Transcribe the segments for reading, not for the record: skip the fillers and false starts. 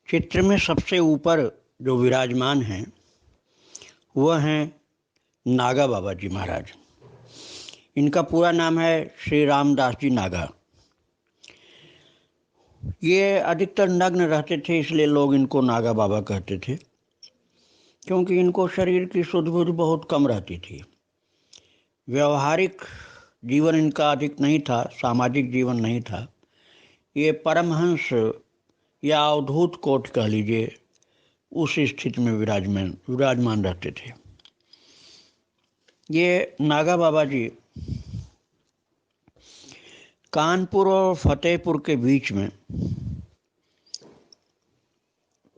चित्र में सबसे ऊपर जो विराजमान हैं वह हैं नागा बाबा जी महाराज। इनका पूरा नाम है श्री रामदास जी नागा। ये अधिकतर नग्न रहते थे, इसलिए लोग इनको नागा बाबा कहते थे, क्योंकि इनको शरीर की सुध बुध बहुत कम रहती थी। व्यवहारिक जीवन इनका अधिक नहीं था, सामाजिक जीवन नहीं था। ये परमहंस या अवधूत कोट कह लीजिए, उस स्थिति में विराजमान रहते थे। ये नागा बाबा जी कानपुर और फतेहपुर के बीच में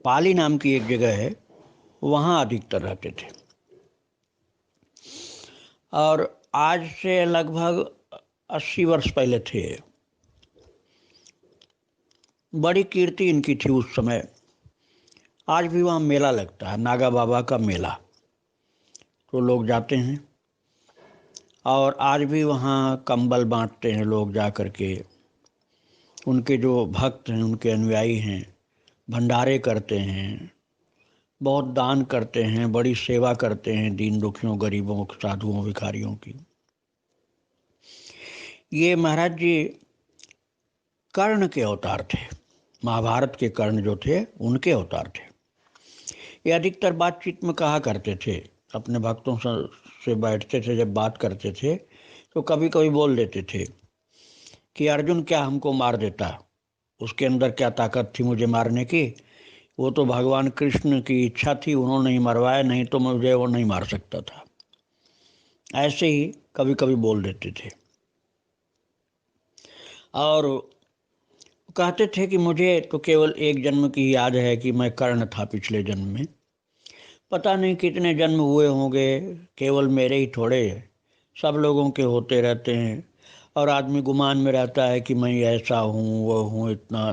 पाली नाम की एक जगह है, वहाँ अधिकतर रहते थे। और आज से लगभग 80 वर्ष पहले थे। बड़ी कीर्ति इनकी थी उस समय। आज भी वहाँ मेला लगता है, नागा बाबा का मेला, तो लोग जाते हैं और आज भी वहाँ कंबल बांटते हैं लोग जा कर के। उनके जो भक्त हैं, उनके अनुयायी हैं, भंडारे करते हैं, बहुत दान करते हैं, बड़ी सेवा करते हैं दीन दुखियों, गरीबों, साधुओं, भिखारियों की। ये महाराज जी कर्ण के अवतार थे। महाभारत के कर्ण जो थे उनके अवतार थे। ये अधिकतर बातचीत में कहा करते थे, अपने भक्तों से बैठते थे, जब बात करते थे तो कभी कभी बोल देते थे कि अर्जुन क्या हमको मार देता, उसके अंदर क्या ताकत थी मुझे मारने की, वो तो भगवान कृष्ण की इच्छा थी, उन्होंने ही मरवाया, नहीं तो मुझे वो नहीं मार सकता था। ऐसे ही कभी कभी बोल देते थे। और कहते थे कि मुझे तो केवल एक जन्म की याद है कि मैं कर्ण था पिछले जन्म में, पता नहीं कितने जन्म हुए होंगे, केवल मेरे ही थोड़े, सब लोगों के होते रहते हैं। और आदमी गुमान में रहता है कि मैं ऐसा हूँ, वो हूँ, इतना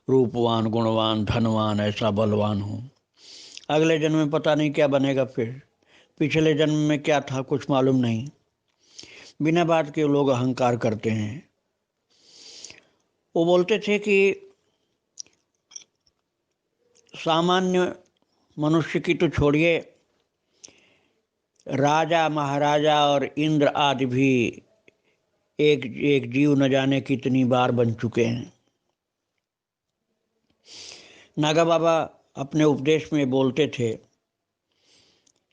रूपवान, गुणवान, धनवान, ऐसा बलवान हूँ। अगले जन्म में पता नहीं क्या बनेगा, फिर पिछले जन्म में क्या था कुछ मालूम नहीं। बिना बात के लोग अहंकार करते हैं। वो बोलते थे कि सामान्य मनुष्य की तो छोड़िए, राजा, महाराजा और इंद्र आदि भी एक एक जीव न जाने कितनी बार बन चुके हैं। नागा बाबा अपने उपदेश में बोलते थे,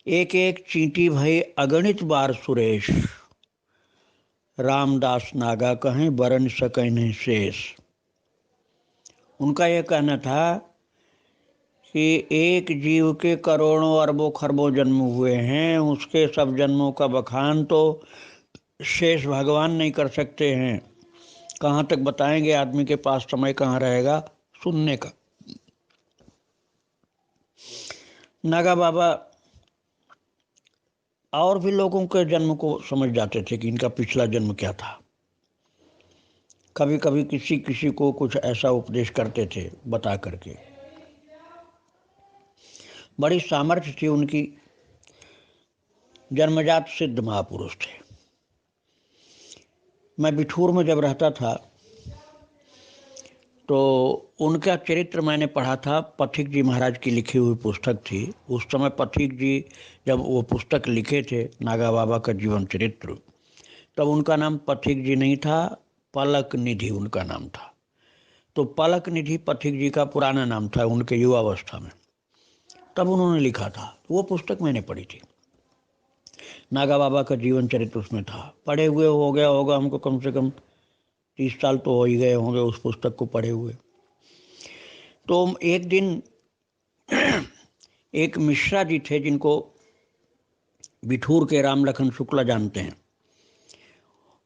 एक एक चींटी भई अगणित बार सुरेश, रामदास नागा कहें बरन सकै नहीं शेष। उनका यह कहना था कि एक जीव के करोड़ों अरबों खरबों जन्म हुए हैं, उसके सब जन्मों का बखान तो शेष भगवान नहीं कर सकते हैं। कहाँ तक बताएंगे, आदमी के पास समय कहाँ रहेगा सुनने का। नागा बाबा और भी लोगों के जन्म को समझ जाते थे कि इनका पिछला जन्म क्या था। कभी कभी किसी किसी को कुछ ऐसा उपदेश करते थे बता करके। बड़ी सामर्थ्य थी उनकी, जन्मजात सिद्ध महापुरुष थे। मैं बिठूर में जब रहता था तो उनका चरित्र मैंने पढ़ा था। पथिक जी महाराज की लिखी हुई पुस्तक थी। उस समय पथिक जी जब वो पुस्तक लिखे थे, नागा बाबा का जीवन चरित्र, तब उनका नाम पथिक जी नहीं था, पलक निधि उनका नाम था। तो पलक निधि पथिक जी का पुराना नाम था उनके युवावस्था में, तब उन्होंने लिखा था। वो पुस्तक मैंने पढ़ी थी। नागा बाबा का जीवन चरित्र उसमें था। पढ़े हुए हो गया होगा हमको कम से कम 30 साल तो हो ही गए होंगे उस पुस्तक को पढ़े हुए। तो एक दिन एक मिश्रा जी थे जिनको बिठूर के राम लखन शुक्ला जानते हैं।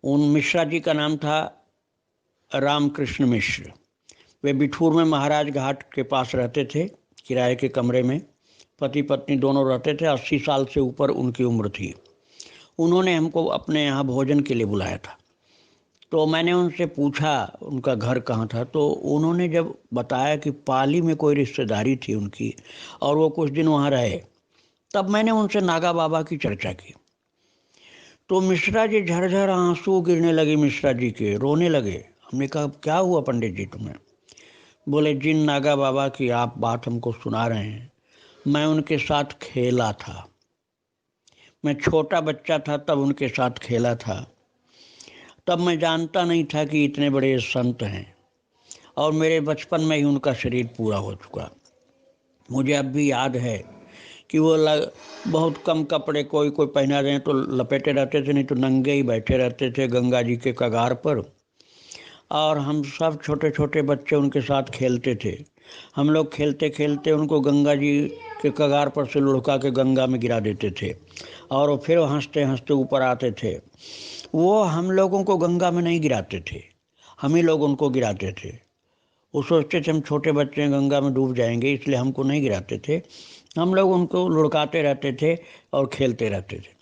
उन मिश्रा जी का नाम था रामकृष्ण मिश्र। वे बिठूर में महाराज घाट के पास रहते थे, किराए के कमरे में। पति पत्नी दोनों रहते थे। 80 साल से ऊपर उनकी उम्र थी। उन्होंने हमको अपने यहाँ भोजन के लिए बुलाया था। तो मैंने उनसे पूछा उनका घर कहाँ था। तो उन्होंने जब बताया कि पाली में कोई रिश्तेदारी थी उनकी और वो कुछ दिन वहाँ रहे, तब मैंने उनसे नागा बाबा की चर्चा की। तो मिश्रा जी झरझर आंसू गिरने लगे, मिश्रा जी के रोने लगे। हमने कहा क्या हुआ पंडित जी तुम्हें? बोले जिन नागा बाबा की आप बात हमको सुना रहे हैं, मैं उनके साथ खेला था। मैं छोटा बच्चा था तब उनके साथ खेला था। तब मैं जानता नहीं था कि इतने बड़े संत हैं, और मेरे बचपन में ही उनका शरीर पूरा हो चुका। मुझे अब भी याद है कि वो बहुत कम कपड़े कोई कोई पहना रहे तो लपेटे रहते थे, नहीं तो नंगे ही बैठे रहते थे गंगा जी के कगार पर। और हम सब छोटे छोटे बच्चे उनके साथ खेलते थे। हम लोग खेलते खेलते उनको गंगा जी के कगार पर से लुढ़का के गंगा में गिरा देते थे, और वो फिर हंसते हंसते ऊपर आते थे। वो हम लोगों को गंगा में नहीं गिराते थे, हम ही लोग उनको गिराते थे। वो सोचते थे हम छोटे बच्चे हैं, गंगा में डूब जाएंगे, इसलिए हमको नहीं गिराते थे। हम लोग उनको लुढ़काते रहते थे और खेलते रहते थे।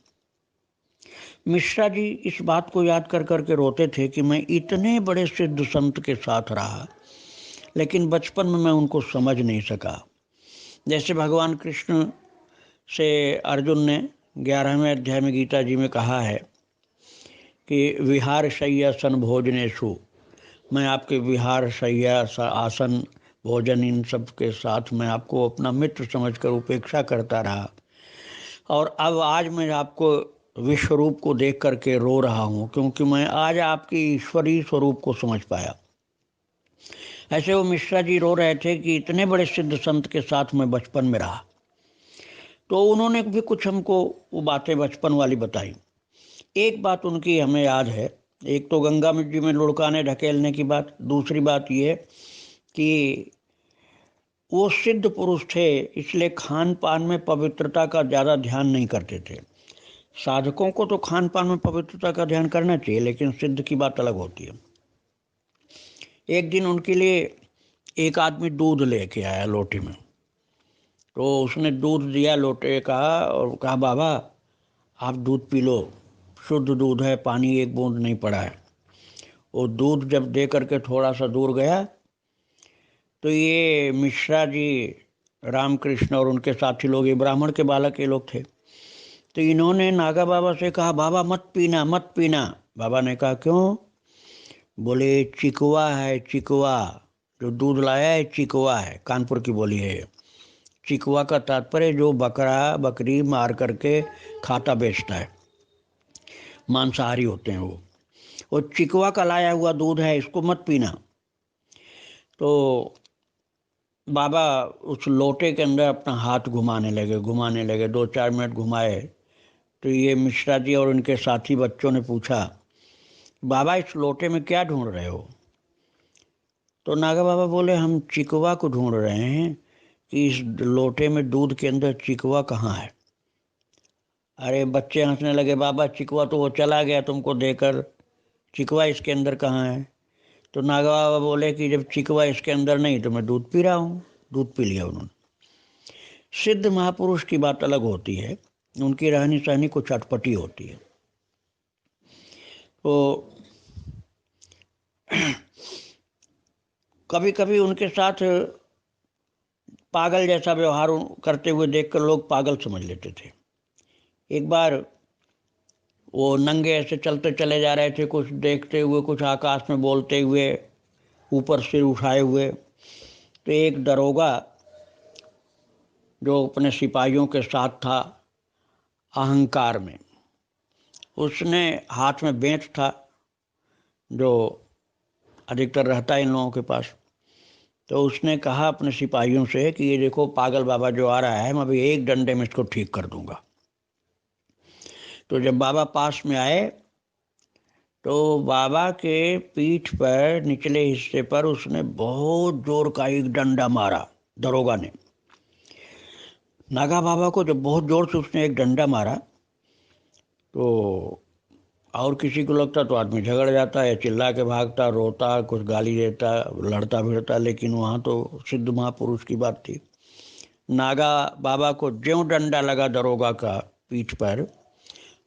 मिश्रा जी इस बात को याद कर करके रोते थे कि मैं इतने बड़े सिद्ध संत के साथ रहा, लेकिन बचपन में मैं उनको समझ नहीं सका। जैसे भगवान कृष्ण से अर्जुन ने 11वें अध्याय में गीता जी में कहा है कि विहार शय्या सन भोजनेषु, मैं आपके विहार शय्या आसन भोजन इन सब के साथ मैं आपको अपना मित्र समझकर उपेक्षा करता रहा, और अब आज मैं आपको विश्व रूप को देख करके रो रहा हूँ, क्योंकि मैं आज आपकी ईश्वरीय स्वरूप को समझ पाया। ऐसे वो मिश्रा जी रो रहे थे कि इतने बड़े सिद्ध संत के साथ मैं बचपन में रहा। तो उन्होंने भी कुछ हमको वो बातें बचपन वाली बताई। एक बात उनकी हमें याद है, एक तो गंगा जी में लुढ़काने ढकेलने की बात, दूसरी बात ये कि वो सिद्ध पुरुष थे, इसलिए खान पान में पवित्रता का ज़्यादा ध्यान नहीं करते थे। साधकों को तो खान पान में पवित्रता का ध्यान करना चाहिए, लेकिन सिद्ध की बात अलग होती है। एक दिन उनके लिए एक आदमी दूध लेके आया लोटे में, तो उसने दूध दिया लोटे का और कहा बाबा आप दूध पी लो, शुद्ध दूध है, पानी एक बूंद नहीं पड़ा है। वो दूध जब दे करके थोड़ा सा दूर गया तो ये मिश्रा जी, रामकृष्ण और उनके साथी लोग, ये ब्राह्मण के बालक ये लोग थे, तो इन्होंने नागा बाबा से कहा बाबा मत पीना मत पीना। बाबा ने कहा क्यों? बोले चिकवा है, चिकवा, जो दूध लाया है चिकवा है, कानपुर की बोली है। चिकवा का तात्पर्य जो बकरा बकरी मार करके खाता बेचता है, मांसाहारी होते हैं वो चिकवा का लाया हुआ दूध है, इसको मत पीना। तो बाबा उस लोटे के अंदर अपना हाथ घुमाने लगे 2-4 मिनट घुमाए। तो ये मिश्रा जी और उनके साथी बच्चों ने पूछा बाबा इस लोटे में क्या ढूंढ रहे हो? तो नागा बाबा बोले हम चिकवा को ढूंढ रहे हैं कि इस लोटे में दूध के अंदर चिकवा कहाँ है। अरे बच्चे हंसने लगे, बाबा चिकवा तो वो चला गया तुमको देकर, चिकवा इसके अंदर कहाँ है? तो नागा बाबा बोले कि जब चिकवा इसके अंदर नहीं तो मैं दूध पी रहा हूँ। दूध पी लिया उन्होंने। सिद्ध महापुरुष की बात अलग होती है, उनकी रहनी सहनी कुछ अटपटी होती है। तो कभी कभी उनके साथ पागल जैसा व्यवहार करते हुए देखकर लोग पागल समझ लेते थे। एक बार वो नंगे ऐसे चलते चले जा रहे थे, कुछ देखते हुए, कुछ आकाश में बोलते हुए, ऊपर सिर उठाए हुए। तो एक दरोगा जो अपने सिपाहियों के साथ था अहंकार में, उसने हाथ में बेंत था जो अधिकतर रहता है इन लोगों के पास। तो उसने कहा अपने सिपाहियों से कि ये देखो पागल बाबा जो आ रहा है, मैं अभी एक डंडे में इसको ठीक कर दूंगा। तो जब बाबा पास में आए तो बाबा के पीठ पर निचले हिस्से पर उसने बहुत जोर का एक डंडा मारा दरोगा ने। नागा बाबा को जब बहुत जोर से उसने एक डंडा मारा तो और किसी को लगता तो आदमी झगड़ जाता है, चिल्ला के भागता, रोता, कुछ गाली देता, लड़ता भिड़ता, लेकिन वहाँ तो सिद्ध महापुरुष की बात थी। नागा बाबा को ज्यों डंडा लगा दरोगा का पीठ पर,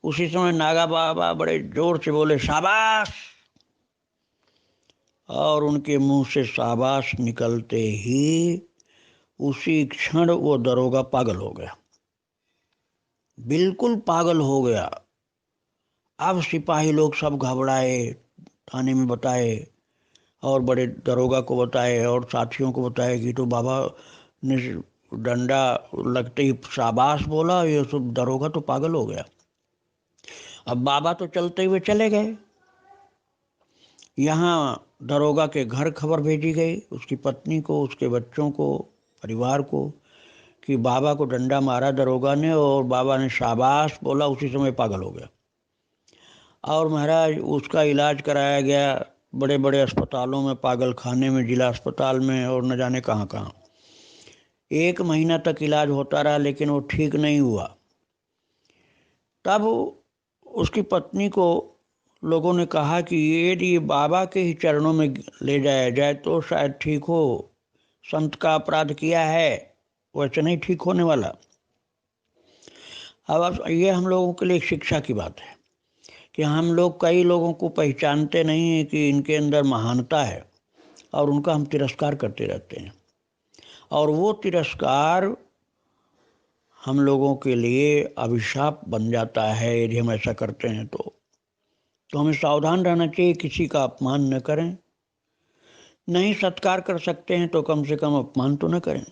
उसी समय नागा बाबा बड़े जोर से बोले शाबाश, और उनके मुंह से शाबाश निकलते ही उसी क्षण वो दरोगा पागल हो गया, बिल्कुल पागल हो गया। अब सिपाही लोग सब घबराए, थाने में बताए, और बड़े दरोगा को बताए और साथियों को बताए कि तो बाबा ने डंडा लगते ही शाबाश बोला, ये सब दरोगा तो पागल हो गया। अब बाबा तो चलते हुए चले गए। यहाँ दरोगा के घर खबर भेजी गई, उसकी पत्नी को, उसके बच्चों को, परिवार को, कि बाबा को डंडा मारा दरोगा ने और बाबा ने शाबाश बोला, उसी समय पागल हो गया। और महाराज उसका इलाज कराया गया बड़े बड़े अस्पतालों में, पागल खाने में, जिला अस्पताल में, और न जाने कहाँ कहाँ। 1 महीना तक इलाज होता रहा लेकिन वो ठीक नहीं हुआ। तब उसकी पत्नी को लोगों ने कहा कि ये बाबा के ही चरणों में ले जाया जाए तो शायद ठीक हो, संत का अपराध किया है, वैसे नहीं ठीक होने वाला। अब ये हम लोगों के लिए एक शिक्षा की बात है कि हम लोग कई लोगों को पहचानते नहीं हैं कि इनके अंदर महानता है और उनका हम तिरस्कार करते रहते हैं, और वो तिरस्कार हम लोगों के लिए अभिशाप बन जाता है यदि हम ऐसा करते हैं। तो हमें सावधान रहना चाहिए, किसी का अपमान न करें। नहीं सत्कार कर सकते हैं तो कम से कम अपमान तो न करें।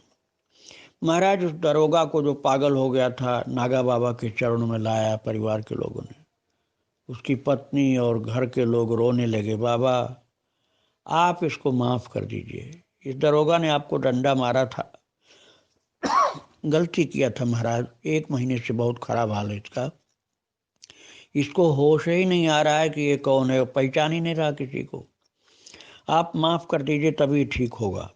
महाराज उस दरोगा को जो पागल हो गया था, नागा बाबा के चरणों में लाया परिवार के लोगों ने। उसकी पत्नी और घर के लोग रोने लगे, बाबा आप इसको माफ़ कर दीजिए, इस दरोगा ने आपको डंडा मारा था, गलती किया था महाराज, 1 महीने से बहुत खराब हाल है इसको होश ही नहीं आ रहा है कि ये कौन है, पहचान ही नहीं रहा किसी को, आप माफ़ कर दीजिए तभी ठीक होगा।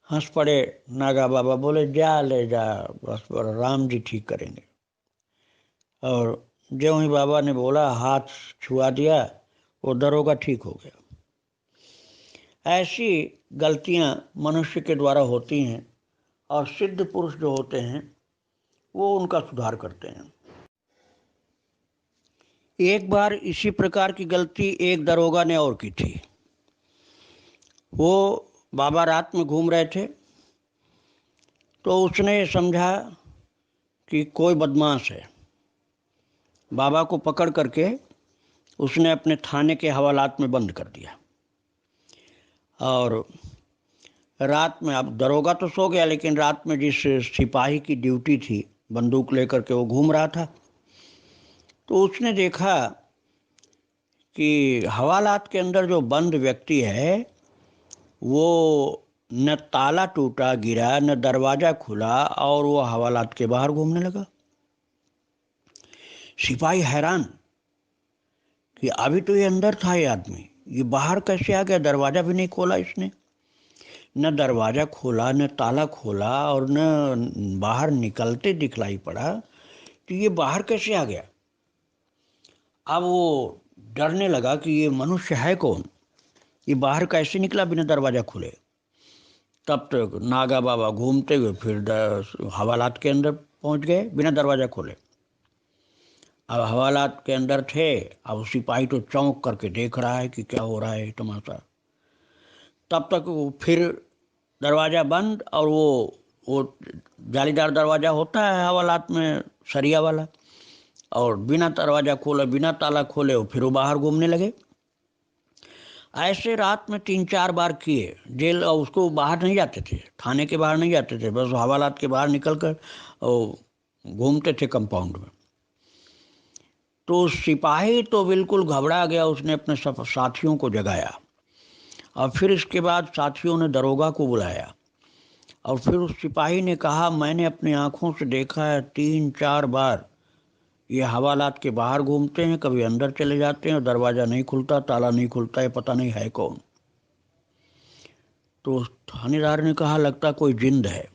हंस पड़े नागा बाबा, बोले जा ले जा, बस राम जी ठीक करेंगे। और जो ही बाबा ने बोला, हाथ छुआ दिया, वो दरोगा ठीक हो गया। ऐसी गलतियां मनुष्य के द्वारा होती हैं और सिद्ध पुरुष जो होते हैं वो उनका सुधार करते हैं। एक बार इसी प्रकार की गलती एक दरोगा ने और की थी। वो बाबा रात में घूम रहे थे तो उसने समझा कि कोई बदमाश है। बाबा को पकड़ करके उसने अपने थाने के हवालात में बंद कर दिया। और रात में, अब दरोगा तो सो गया, लेकिन रात में जिस सिपाही की ड्यूटी थी बंदूक लेकर के वो घूम रहा था, तो उसने देखा कि हवालात के अंदर जो बंद व्यक्ति है वो न ताला टूटा गिरा न दरवाज़ा खुला और वो हवालात के बाहर घूमने लगा। सिपाही हैरान कि अभी तो ये अंदर था, ये आदमी ये बाहर कैसे आ गया, दरवाज़ा भी नहीं खोला इसने, न दरवाज़ा खोला न ताला खोला और न बाहर निकलते दिखलाई पड़ा, तो ये बाहर कैसे आ गया। अब वो डरने लगा कि ये मनुष्य है कौन, ये बाहर कैसे निकला बिना दरवाज़ा खुले। तब तक नागा बाबा घूमते हुए फिर हवालात के अंदर पहुंच गए बिना दरवाज़ा खोले। अब हवालात के अंदर थे, अब सिपाही तो चौंक करके देख रहा है कि क्या हो रहा है तमाशा। तब तक वो फिर दरवाज़ा बंद, और वो जालीदार दरवाज़ा होता है हवालात में, सरिया वाला, और बिना दरवाज़ा खोले बिना ताला खोले वो फिर वो बाहर घूमने लगे। ऐसे रात में 3-4 बार किए। जेल उसको बाहर नहीं जाते थे, थाने के बाहर नहीं जाते थे, बस हवालात के बाहर निकल कर घूमते थे कंपाउंड में। तो सिपाही तो बिल्कुल घबरा गया, उसने अपने सब साथियों को जगाया और फिर इसके बाद साथियों ने दरोगा को बुलाया और फिर उस सिपाही ने कहा, मैंने अपनी आंखों से देखा है 3-4 बार ये हवालात के बाहर घूमते हैं, कभी अंदर चले जाते हैं और दरवाज़ा नहीं खुलता, ताला नहीं खुलता, ये पता नहीं है कौन। तो थानेदार ने कहा, लगता कोई जिंद है,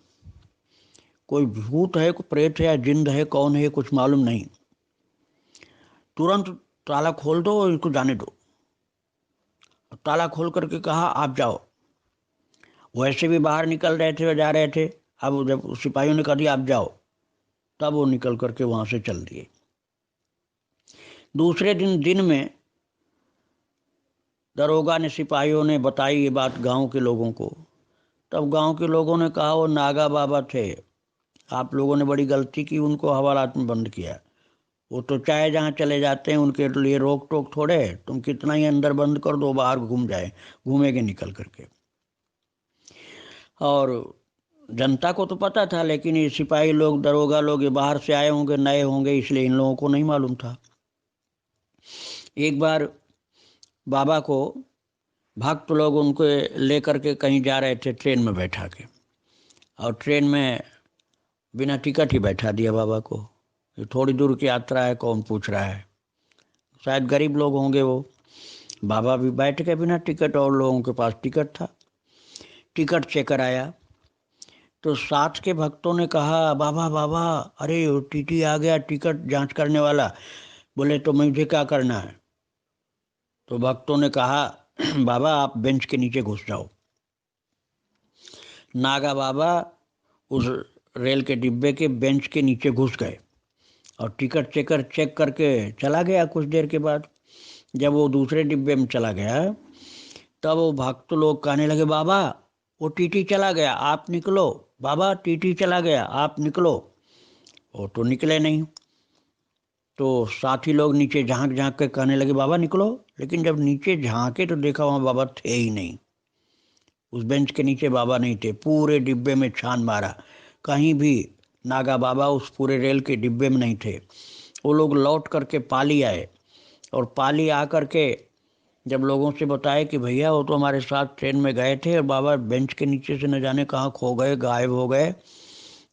कोई भूत है, कोई प्रेत है या जिंद है, कौन है कुछ मालूम नहीं, तुरंत ताला खोल दो और इसको जाने दो। ताला खोल करके कहा, आप जाओ। वैसे भी बाहर निकल रहे थे और जा रहे थे, अब जब सिपाहियों ने कहा दिया आप जाओ, तब वो निकल करके वहाँ से चल दिए। दूसरे दिन में दरोगा ने, सिपाहियों ने बताई ये बात गांव के लोगों को। तब गांव के लोगों ने कहा, वो नागा बाबा थे, आप लोगों ने बड़ी गलती की, उनको हवालात में बंद किया, वो तो चाहे जहाँ चले जाते हैं, उनके लिए रोक टोक थोड़े, तुम कितना ही अंदर बंद कर दो, बाहर घूमेंगे निकल करके। और जनता को तो पता था, लेकिन ये सिपाही लोग, दरोगा लोग, ये बाहर से आए होंगे, नए होंगे, इसलिए इन लोगों को नहीं मालूम था। एक बार बाबा को भक्त लोग उनको लेकर के कहीं जा रहे थे, ट्रेन में बैठा के, और ट्रेन में बिना टिकट ही बैठा दिया बाबा को। ये थोड़ी दूर की यात्रा है, कौन पूछ रहा है, शायद गरीब लोग होंगे वो। बाबा भी बैठ के बिना टिकट, और लोगों के पास टिकट था। टिकट चेकर आया तो साथ के भक्तों ने कहा, बाबा बाबा, अरे वो टीटी आ गया, टिकट जांच करने वाला। बोले तो मुझे क्या करना है? तो भक्तों ने कहा, बाबा आप बेंच के नीचे घुस जाओ। नागा बाबा उस रेल के डिब्बे के बेंच के नीचे घुस गए और टिकट चेक करके चला गया। कुछ देर के बाद जब वो दूसरे डिब्बे में चला गया, तब वो भक्त लोग कहने लगे, बाबा वो टीटी चला गया, आप निकलो। बाबा टीटी चला गया, आप निकलो। वो तो निकले नहीं। तो साथी लोग नीचे झांक झांक के कहने लगे, बाबा निकलो। लेकिन जब नीचे झांके तो देखा वहाँ बाबा थे ही नहीं। उस बेंच के नीचे बाबा नहीं थे। पूरे डिब्बे में छान मारा, कहीं भी नागा बाबा उस पूरे रेल के डिब्बे में नहीं थे। वो लोग लौट करके पाली आए, और पाली आ करके जब लोगों से बताया कि भैया वो तो हमारे साथ ट्रेन में गए थे और बाबा बेंच के नीचे से न जाने कहाँ खो गए, गायब हो गए।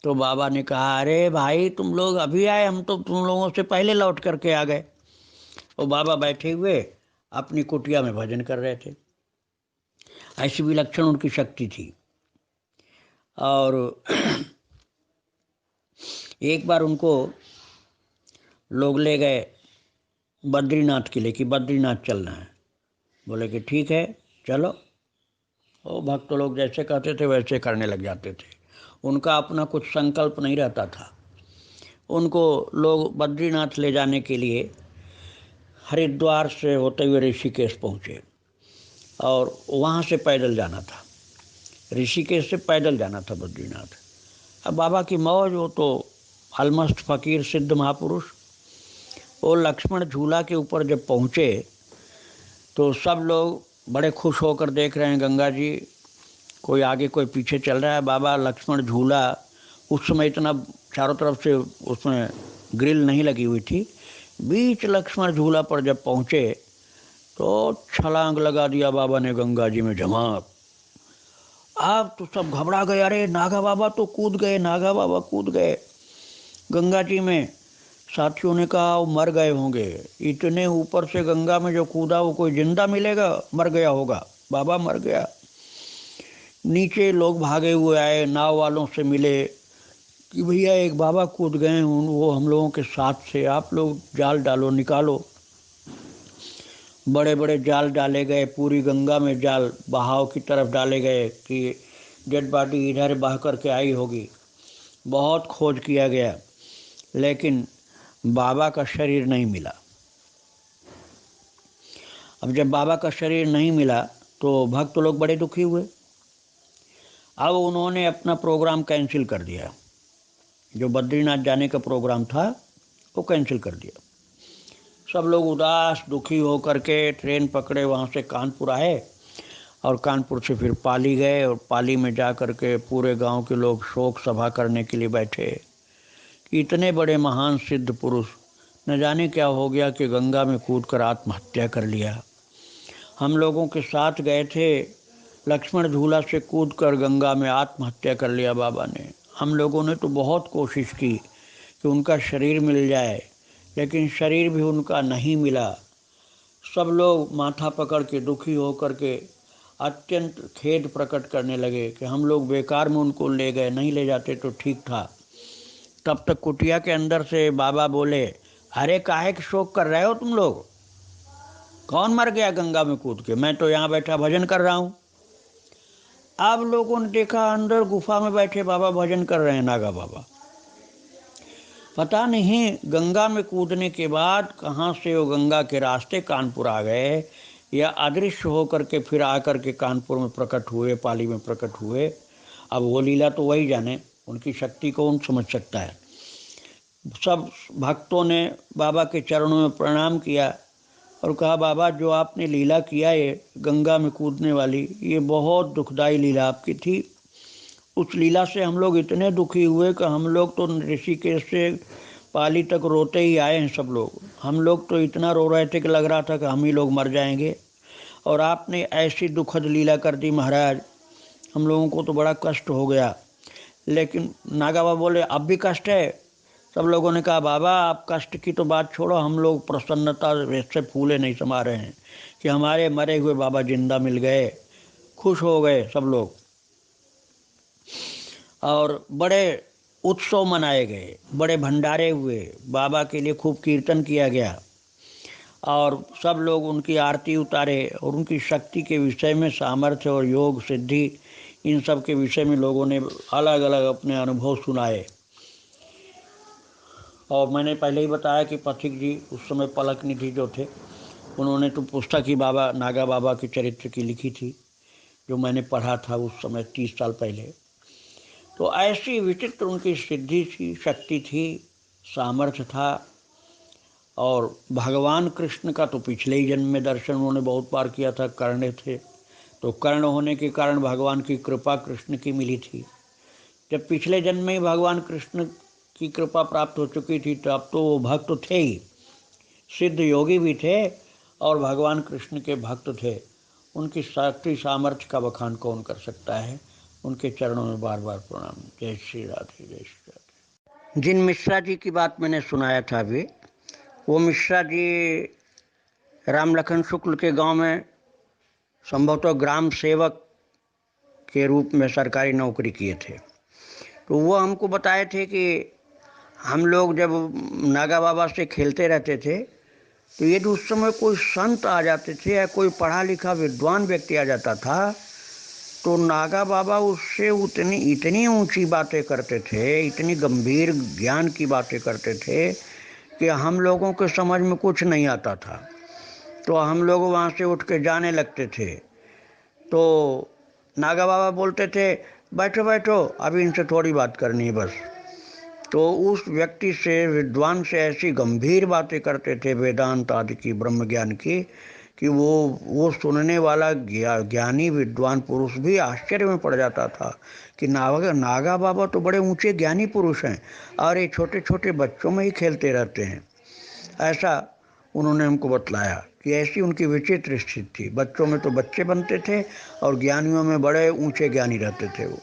तो बाबा ने कहा, अरे भाई तुम लोग अभी आए, हम तो तुम लोगों से पहले लौट करके आ गए। और बाबा बैठे हुए अपनी कुटिया में भजन कर रहे थे। ऐसी विलक्षण उनकी शक्ति थी। और एक बार उनको लोग ले गए बद्रीनाथ के लिए कि बद्रीनाथ चलना है। बोले कि ठीक है चलो। वो भक्त लोग जैसे कहते थे वैसे करने लग जाते थे। उनका अपना कुछ संकल्प नहीं रहता था। उनको लोग बद्रीनाथ ले जाने के लिए हरिद्वार से होते हुए ऋषिकेश पहुँचे, और वहाँ से पैदल जाना था। ऋषिकेश से पैदल जाना था बद्रीनाथ। अब बाबा की मौज, वो तो अलमस्त फकीर सिद्ध महापुरुष। वो लक्ष्मण झूला के ऊपर जब पहुँचे तो सब लोग बड़े खुश होकर देख रहे हैं गंगा जी, कोई आगे कोई पीछे चल रहा है। बाबा लक्ष्मण झूला, उस समय इतना चारों तरफ से उसमें ग्रिल नहीं लगी हुई थी। बीच लक्ष्मण झूला पर जब पहुँचे तो छलांग लगा दिया बाबा ने गंगा जी में झमाक। अब तो सब घबरा गए, अरे नागा बाबा तो कूद गए, नागा बाबा कूद गए गंगा जी में। साथियों ने कहा वो मर गए होंगे, इतने ऊपर से गंगा में जो कूदा वो कोई जिंदा मिलेगा? मर गया होगा, बाबा मर गया। नीचे लोग भागे हुए आए, नाव वालों से मिले कि भैया एक बाबा कूद गए, वो हम लोगों के साथ से, आप लोग जाल डालो, निकालो। बड़े बड़े जाल डाले गए, पूरी गंगा में जाल बहाव की तरफ डाले गए कि डेड बॉडी इधर बह करके आई होगी। बहुत खोज किया गया, लेकिन बाबा का शरीर नहीं मिला। अब जब बाबा का शरीर नहीं मिला तो भक्त लोग बड़े दुखी हुए। अब उन्होंने अपना प्रोग्राम कैंसिल कर दिया। जो बद्रीनाथ जाने का प्रोग्राम था वो कैंसिल कर दिया। सब लोग उदास दुखी होकर के ट्रेन पकड़े, वहाँ से कानपुर आए, और कानपुर से फिर पाली गए, और पाली में जा कर के पूरे गांव के लोग शोक सभा करने के लिए बैठे कि इतने बड़े महान सिद्ध पुरुष, न जाने क्या हो गया कि गंगा में कूदकर आत्महत्या कर लिया। हम लोगों के साथ गए थे, लक्ष्मण झूला से कूदकर गंगा में आत्महत्या कर लिया बाबा ने। हम लोगों ने तो बहुत कोशिश की कि उनका शरीर मिल जाए, लेकिन शरीर भी उनका नहीं मिला। सब लोग माथा पकड़ के दुखी होकर के अत्यंत खेद प्रकट करने लगे कि हम लोग बेकार में उनको ले गए, नहीं ले जाते तो ठीक था। तब तक कुटिया के अंदर से बाबा बोले, अरे काहे के शोक कर रहे हो तुम लोग? कौन मर गया गंगा में कूद के? मैं तो यहाँ बैठा भजन कर रहा हूँ। अब लोगों ने देखा अंदर गुफा में बैठे बाबा भजन कर रहे हैं, नागा बाबा। पता नहीं गंगा में कूदने के बाद कहाँ से वो गंगा के रास्ते कानपुर आ गए, या अदृश्य होकर के फिर आकर के कानपुर में प्रकट हुए, पाली में प्रकट हुए। अब वो लीला तो वही जाने, उनकी शक्ति कौन समझ सकता है। सब भक्तों ने बाबा के चरणों में प्रणाम किया और कहा, बाबा जो आपने लीला किया ये गंगा में कूदने वाली, ये बहुत दुखदाई लीला आपकी थी। उस लीला से हम लोग इतने दुखी हुए कि हम लोग तो ऋषिकेश से पाली तक रोते ही आए हैं सब लोग। हम लोग तो इतना रो रहे थे कि लग रहा था कि हम ही लोग मर जाएंगे, और आपने ऐसी दुखद लीला कर दी महाराज, हम लोगों को तो बड़ा कष्ट हो गया। लेकिन नागा बाबा बोले, अब भी कष्ट है? सब लोगों ने कहा, बाबा आप कष्ट की तो बात छोड़ो, हम लोग प्रसन्नता से फूले नहीं समा रहे हैं कि हमारे मरे हुए बाबा जिंदा मिल गए। खुश हो गए सब लोग और बड़े उत्सव मनाए गए, बड़े भंडारे हुए, बाबा के लिए खूब कीर्तन किया गया और सब लोग उनकी आरती उतारे और उनकी शक्ति के विषय में, सामर्थ्य और योग सिद्धि, इन सब के विषय में लोगों ने अलग अलग अपने अनुभव सुनाए। और मैंने पहले ही बताया कि पथिक जी उस समय पलक निधि जो थे, उन्होंने तो पुस्तक ही बाबा नागा बाबा के चरित्र की लिखी थी, जो मैंने पढ़ा था उस समय 30 साल पहले। तो ऐसी विचित्र उनकी सिद्धि थी, शक्ति थी, सामर्थ्य था। और भगवान कृष्ण का तो पिछले ही जन्म में दर्शन उन्होंने बहुत बार किया था, कर्ण थे, तो कर्ण होने के कारण भगवान की कृपा कृष्ण की मिली थी। जब पिछले जन्म में ही भगवान कृष्ण की कृपा प्राप्त हो चुकी थी, तो अब तो वो भक्त थे ही, सिद्ध योगी भी थे और भगवान कृष्ण के भक्त थे। उनकी शक्ति सामर्थ्य का बखान कौन कर सकता है। उनके चरणों में बार बार प्रणाम। जय श्री राधे, जय श्री राधे। जिन मिश्रा जी की बात मैंने सुनाया था अभी, वो मिश्रा जी राम लखन शुक्ल के गांव में संभवतः ग्राम सेवक के रूप में सरकारी नौकरी किए थे। तो वो हमको बताए थे कि हम लोग जब नागा बाबा से खेलते रहते थे, तो यदि उस समय कोई संत आ जाते थे या कोई पढ़ा लिखा विद्वान व्यक्ति आ जाता था, तो नागा बाबा उससे इतनी ऊंची बातें करते थे, इतनी गंभीर ज्ञान की बातें करते थे कि हम लोगों के समझ में कुछ नहीं आता था। तो हम लोग वहाँ से उठ के जाने लगते थे। तो नागा बाबा बोलते थे, बैठो बैठो, अभी इनसे थोड़ी बात करनी है बस। तो उस व्यक्ति से, विद्वान से ऐसी गंभीर बातें करते थे वेदांत आदि की, ब्रह्म ज्ञान की, कि वो सुनने वाला ज्ञानी विद्वान पुरुष भी आश्चर्य में पड़ जाता था कि नागा बाबा तो बड़े ऊंचे ज्ञानी पुरुष हैं और ये छोटे छोटे बच्चों में ही खेलते रहते हैं। ऐसा उन्होंने हमको बतलाया कि ऐसी उनकी विचित्र स्थिति थी। बच्चों में तो बच्चे बनते थे और ज्ञानियों में बड़े ऊंचे ज्ञानी रहते थे वो।